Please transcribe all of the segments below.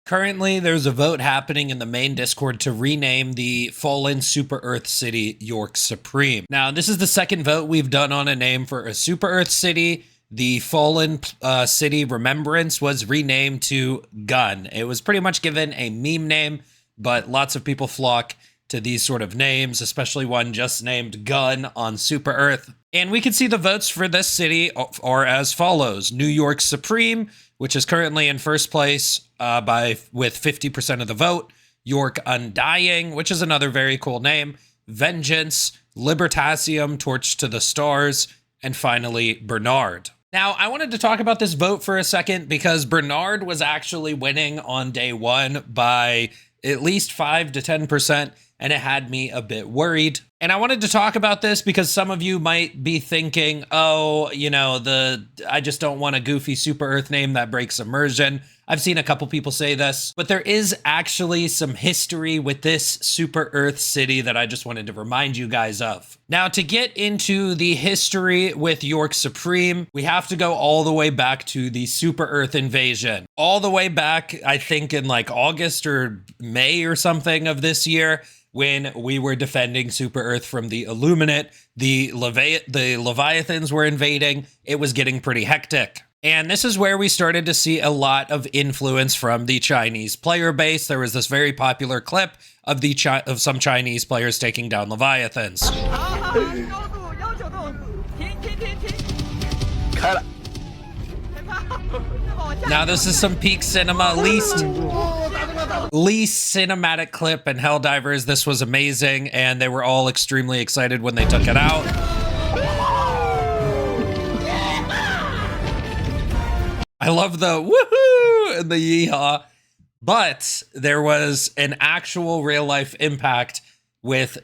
Currently, there's a vote happening in the main Discord to rename the fallen Super Earth city York Supreme. Now, this is the second vote we've done on a name for a Super Earth city. The fallen city Remembrance was renamed to Gun. It was pretty much given a meme name, but lots of people flock to these sort of names, especially one just named Gun on Super Earth. And we can see the votes for this city are as follows. New York Supreme, which is currently in first place with 50% of the vote. York Undying, which is another very cool name. Vengeance, Libertasium, Torch to the Stars, and finally Bernard. Now, I wanted to talk about this vote for a second because Bernard was actually winning on day one by at least 5 to 10%, and it had me a bit worried. And I wanted to talk about this because some of you might be thinking, oh, you know, I just don't want a goofy Super Earth name that breaks immersion. I've seen a couple people say this, but there is actually some history with this Super Earth city that I just wanted to remind you guys of. Now, to get into the history with York Supreme, we have to go all the way back to the Super Earth invasion. All the way back, I think in like August or May or something of this year, when we were defending Super Earth from the Illuminate, the Leviathans were invading. It was getting pretty hectic. And this is where we started to see a lot of influence from the Chinese player base. There was this very popular clip of some Chinese players taking down Leviathans. Now this is some peak cinema, least cinematic clip in Helldivers. This was amazing, and they were all extremely excited when they took it out. I love the woohoo and the yeehaw, but there was an actual real life impact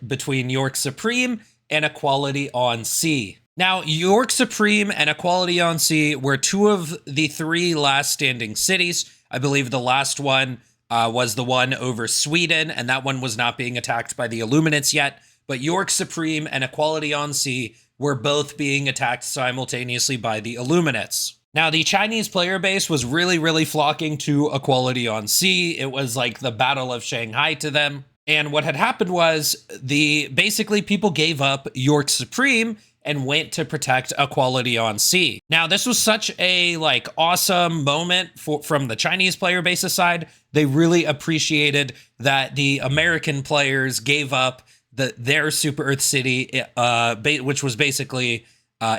between York Supreme and Equality on Sea. Now, York Supreme and Equality on Sea were two of the three last standing cities. I believe the last one was the one over Sweden, and that one was not being attacked by the Illuminates yet. But York Supreme and Equality on Sea were both being attacked simultaneously by the Illuminates. Now, the Chinese player base was really, really flocking to Equality on Sea. It was like the Battle of Shanghai to them. And what had happened was basically people gave up York Supreme and went to protect Equality on Sea. Now, this was such a awesome moment from the Chinese player base's side. They really appreciated that the American players gave up their Super Earth city, which was basically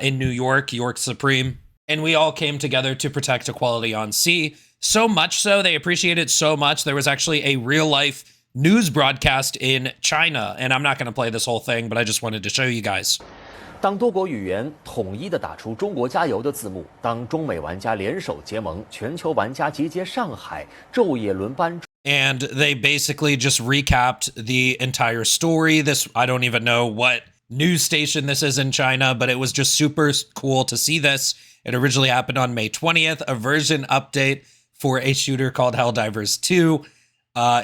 in New York, York Supreme. And we all came together to protect Equality on Sea. So much so, they appreciated it so much, there was actually a real-life news broadcast in China. And I'm not going to play this whole thing, but I just wanted to show you guys. 当多国语言统一地打出"中国加油"的字幕，当中美玩家联手结盟，全球玩家集结上海，昼夜轮班。And they basically just recapped the entire story. I don't even know what news station this is in China, but it was just super cool to see this. It originally happened on May 20th, a version update for a shooter called Helldivers 2.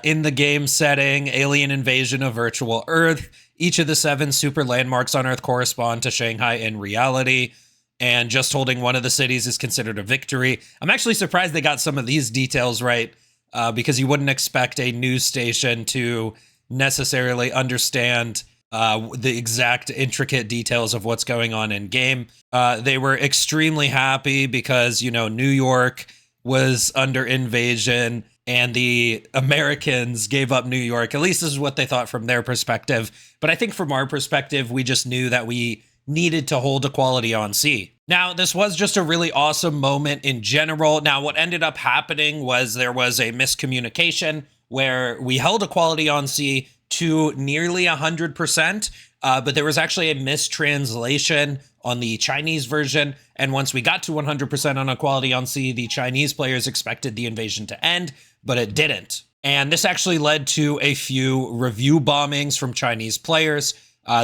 In the game setting, alien invasion of virtual Earth. Each of the 7 super landmarks on Earth correspond to Shanghai in reality, and just holding one of the cities is considered a victory. I'm actually surprised they got some of these details right, because you wouldn't expect a news station to necessarily understand the exact intricate details of what's going on in game. They were extremely happy because, you know, New York was under invasion and the Americans gave up New York. At least this is what they thought from their perspective. But I think from our perspective, we just knew that we needed to hold Equality on Sea. Now, this was just a really awesome moment in general. Now, what ended up happening was there was a miscommunication where we held Equality on Sea to nearly 100%, but there was actually a mistranslation on the Chinese version. And once we got to 100% on Equality on Sea, the Chinese players expected the invasion to end, but it didn't. And this actually led to a few review bombings from Chinese players.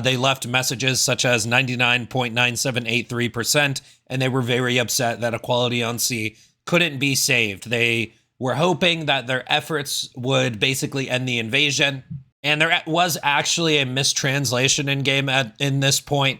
They left messages such as 99.9783%, and they were very upset that Equality on Sea couldn't be saved. They were hoping that their efforts would basically end the invasion. And there was actually a mistranslation in game in this point.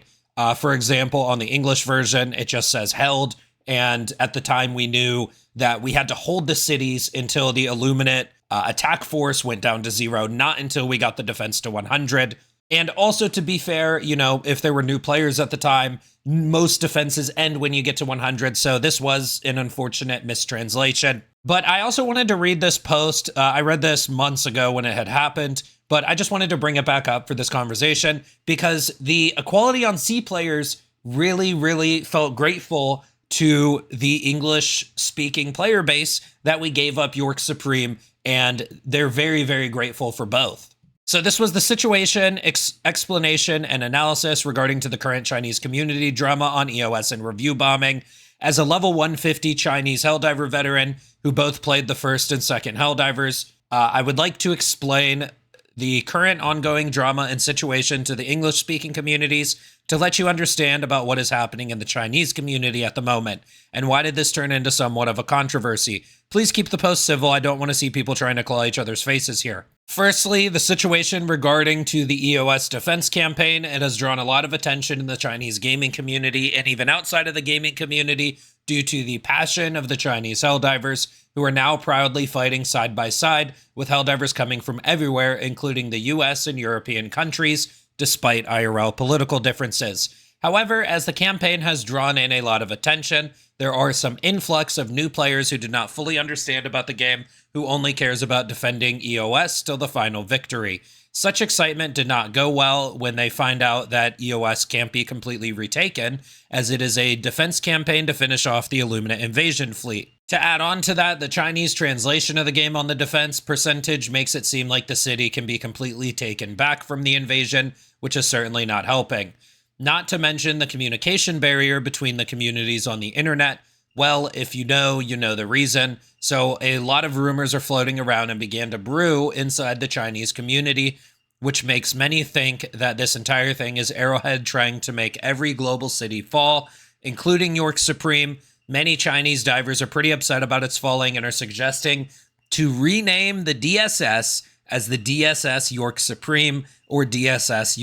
For example, on the English version, it just says held, And at the time, we knew that we had to hold the cities until the illuminate attack force went down to 0, not until we got the defense to 100. And also, to be fair, you know, if there were new players at the time, most defenses end when you get to 100. So this was an unfortunate mistranslation. But I also wanted to read this post. I read this months ago when it had happened, but I just wanted to bring it back up for this conversation because the Equality on Sea players really felt grateful to the English-speaking player base that we gave up York Supreme, and they're very grateful for both. So this was the situation, explanation, and analysis regarding to the current Chinese community drama on EOS and review bombing. As a level 150 Chinese Helldiver veteran who both played the first and second Helldivers, I would like to explain the current ongoing drama and situation to the English-speaking communities to let you understand about what is happening in the Chinese community at the moment, and why did this turn into somewhat of a controversy. Please keep the post civil. I don't want to see people trying to claw each other's faces here. Firstly, the situation regarding to the EOS defense campaign. It has drawn a lot of attention in the Chinese gaming community and even outside of the gaming community due to the passion of the Chinese Helldivers, who are now proudly fighting side by side with Helldivers coming from everywhere, including the US and European countries, despite IRL political differences. However, as the campaign has drawn in a lot of attention, there are some influx of new players who do not fully understand about the game, who only cares about defending EOS till the final victory. Such excitement did not go well when they find out that EOS can't be completely retaken, as it is a defense campaign to finish off the Illuminate invasion fleet. To add on to that, the Chinese translation of the game on the defense percentage makes it seem like the city can be completely taken back from the invasion, which is certainly not helping. Not to mention the communication barrier between the communities on the internet. Well, if you know the reason. So a lot of rumors are floating around and began to brew inside the Chinese community, which makes many think that this entire thing is Arrowhead trying to make every global city fall, including York Supreme. Many Chinese divers are pretty upset about its falling and are suggesting to rename the DSS as the DSS York Supreme or DSS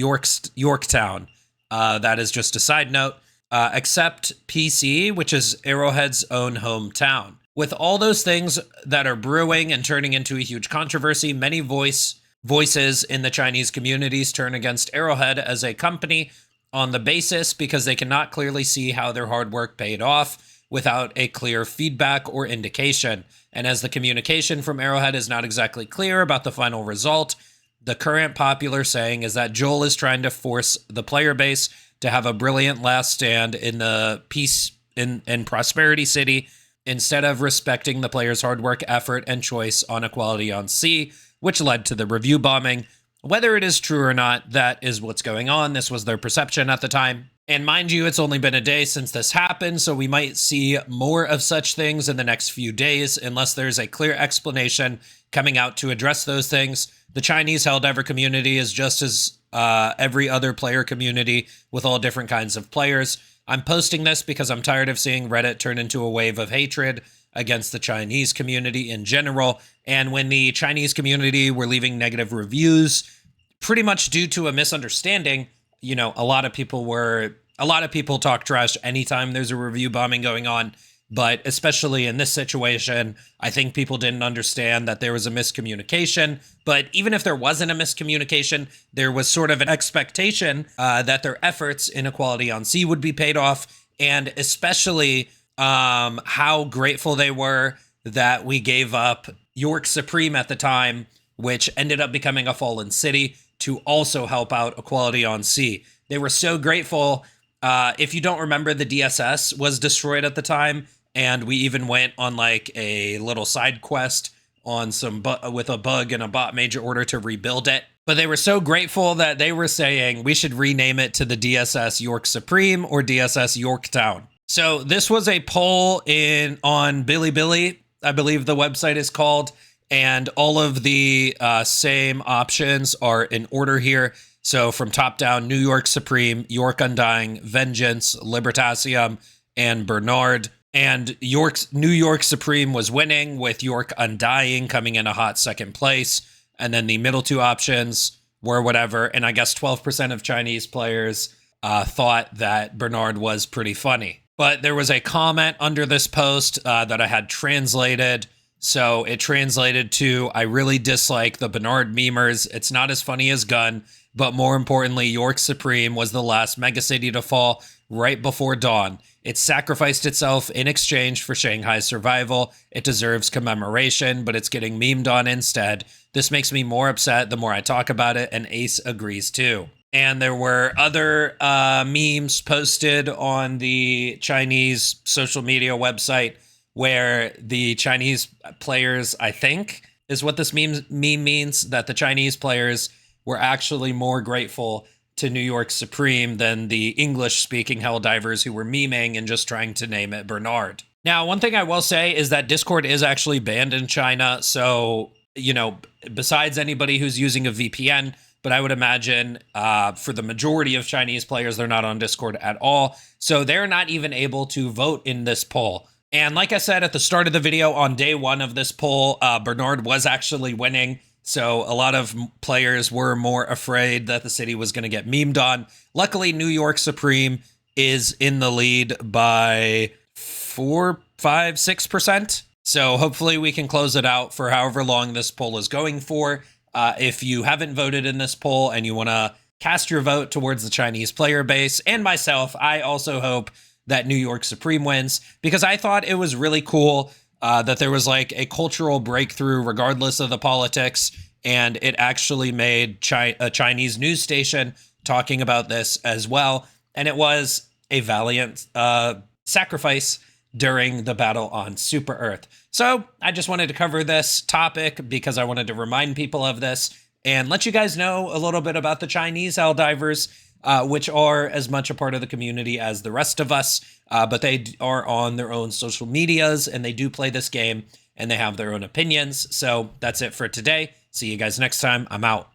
Yorktown. That is just a side note. Except PC, which is Arrowhead's own hometown. With all those things that are brewing and turning into a huge controversy, many voices in the Chinese communities turn against Arrowhead as a company on the basis because they cannot clearly see how their hard work paid off without a clear feedback or indication. And as the communication from Arrowhead is not exactly clear about the final result, the current popular saying is that Joel is trying to force the player base to have a brilliant last stand in the peace in Prosperity City instead of respecting the player's hard work, effort, and choice on Equality on Sea, which led to the review bombing. Whether it is true or not, that is what's going on. This was their perception at the time. And mind you, it's only been a day since this happened, so we might see more of such things in the next few days unless there's a clear explanation coming out to address those things. The Chinese Helldiver community is just as every other player community with all different kinds of players. I'm posting this because I'm tired of seeing Reddit turn into a wave of hatred against the Chinese community in general. And when the Chinese community were leaving negative reviews, pretty much due to a misunderstanding, you know, a lot of people talk trash anytime there's a review bombing going on. But especially in this situation, I think people didn't understand that there was a miscommunication. But even if there wasn't a miscommunication, there was sort of an expectation that their efforts in Equality on Sea would be paid off. And especially how grateful they were that we gave up York Supreme at the time, which ended up becoming a fallen city, to also help out Equality on Sea. They were so grateful. If you don't remember, the DSS was destroyed at the time, and we even went on like a little side quest on with a bug and a bot major order to rebuild it. But they were so grateful that they were saying we should rename it to the DSS York Supreme or DSS Yorktown. So this was a poll on Bilibili, I believe the website is called, and all of the same options are in order here. So from top down, New York Supreme, York Undying, Vengeance, Libertasium, and Bernard. And New York Supreme was winning, with York Undying coming in a hot second place. And then the middle two options were whatever. And I guess 12% of Chinese players thought that Bernard was pretty funny. But there was a comment under this post that I had translated. So it translated to, I really dislike the Bernard memers. It's not as funny as Gun, but more importantly, York Supreme was the last megacity to fall right before dawn. It sacrificed itself in exchange for Shanghai's survival. It deserves commemoration, but it's getting memed on instead. This makes me more upset the more I talk about it, and Ace agrees too. And there were other memes posted on the Chinese social media website where the Chinese players, I think, is what this meme means, that the Chinese players were actually more grateful to New York Supreme than the English-speaking Helldivers who were memeing and just trying to name it Bernard. Now, one thing I will say is that Discord is actually banned in China, so, you know, besides anybody who's using a VPN, but I would imagine for the majority of Chinese players, they're not on Discord at all, so they're not even able to vote in this poll. And like I said at the start of the video, on day one of this poll, Bernard was actually winning. So a lot of players were more afraid that the city was going to get memed on. Luckily, New York Supreme is in the lead by 4, 5, 6%. So hopefully we can close it out for however long this poll is going for. If you haven't voted in this poll and you want to cast your vote towards the Chinese player base and myself, I also hope that New York Supreme wins, because I thought it was really cool that there was like a cultural breakthrough regardless of the politics, and it actually made a Chinese news station talking about this as well, and it was a valiant sacrifice during the battle on Super Earth. So I just wanted to cover this topic because I wanted to remind people of this and let you guys know a little bit about the Chinese Helldivers, which are as much a part of the community as the rest of us, but they are on their own social medias and they do play this game and they have their own opinions. So that's it for today. See you guys next time. I'm out.